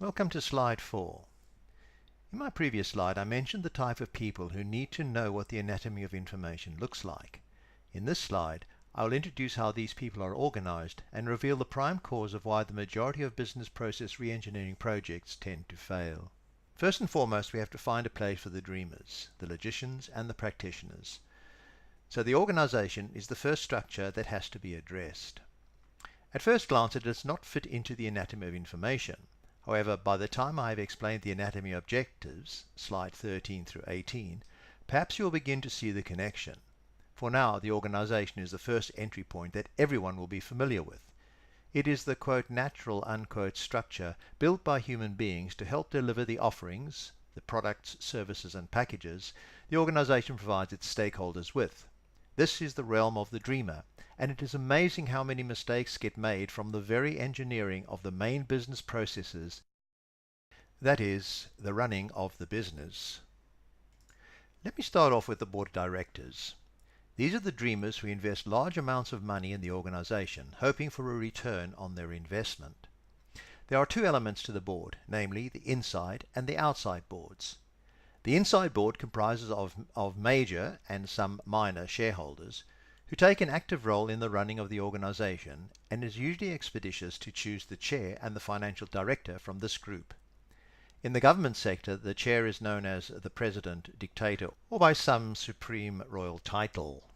Welcome to slide 4. In my previous slide I mentioned the type of people who need to know what the anatomy of information looks like. In this slide I will introduce how these people are organized and reveal the prime cause of why the majority of business process re-engineering projects tend to fail. First and foremost, we have to find a place for the dreamers, the logicians and the practitioners. So the organization is the first structure that has to be addressed. At first glance it does not fit into the anatomy of information. However, by the time I have explained the anatomy objectives, slide 13 through 18, perhaps you will begin to see the connection. For now, the organization is the first entry point that everyone will be familiar with. It is the quote natural unquote structure built by human beings to help deliver the offerings, the products, services and packages the organization provides its stakeholders with. This is the realm of the dreamer, and it is amazing how many mistakes get made from the very engineering of the main business processes, that is, the running of the business. Let me start off with the board of directors. These are the dreamers who invest large amounts of money in the organization, hoping for a return on their investment. There are two elements to the board, namely the inside and the outside boards. The inside board comprises of major and some minor shareholders who take an active role in the running of the organization and is usually expeditious to choose the chair and the financial director from this group. In the government sector, the chair is known as the president, dictator, or by some supreme royal title.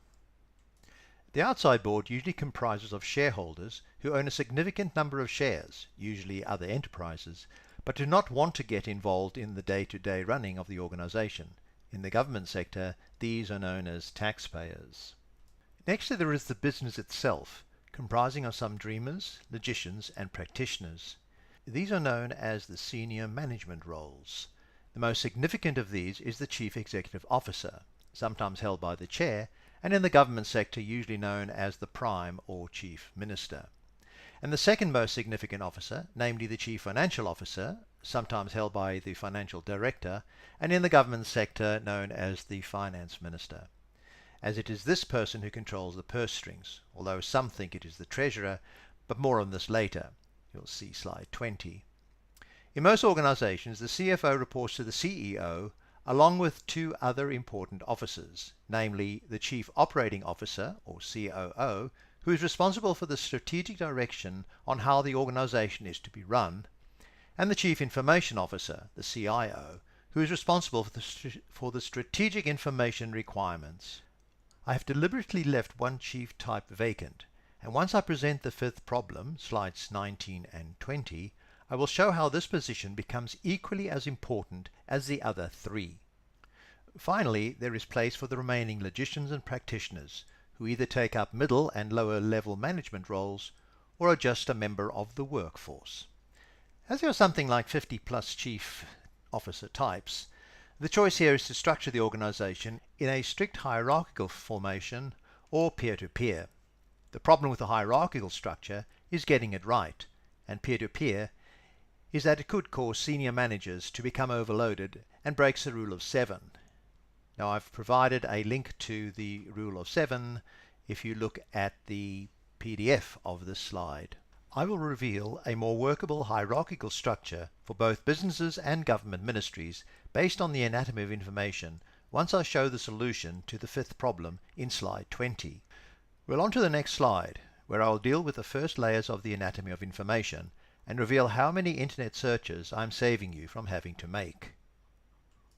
The outside board usually comprises of shareholders who own a significant number of shares, usually other enterprises, but do not want to get involved in the day-to-day running of the organization. In the government sector, these are known as taxpayers. Next, there is the business itself, comprising of some dreamers, logicians, and practitioners. These are known as the senior management roles. The most significant of these is the chief executive officer, sometimes held by the chair, and in the government sector usually known as the prime or chief minister. And the second most significant officer, namely the chief financial officer, sometimes held by the financial director, and in the government sector known as the finance minister, as it is this person who controls the purse strings, although some think it is the treasurer, but more on this later. You'll see slide 20. In most organizations, the CFO reports to the CEO along with two other important officers, namely the Chief Operating Officer, or COO, who is responsible for the strategic direction on how the organization is to be run, and the Chief Information Officer, the CIO, who is responsible for the strategic information requirements. I have deliberately left one chief type vacant, and once I present the fifth problem, slides 19 and 20, I will show how this position becomes equally as important as the other three. Finally, there is place for the remaining logicians and practitioners, who either take up middle and lower level management roles or are just a member of the workforce. As there are something like 50 plus chief officer types, the choice here is to structure the organization in a strict hierarchical formation or peer-to-peer. The problem with the hierarchical structure is getting it right, and peer-to-peer is that it could cause senior managers to become overloaded and breaks the rule of 7. Now I've provided a link to the rule of 7 if you look at the PDF of this slide. I will reveal a more workable hierarchical structure for both businesses and government ministries based on the anatomy of information once I show the solution to the fifth problem in slide 20. We're on to the next slide, where I will deal with the first layers of the anatomy of information and reveal how many internet searches I'm saving you from having to make.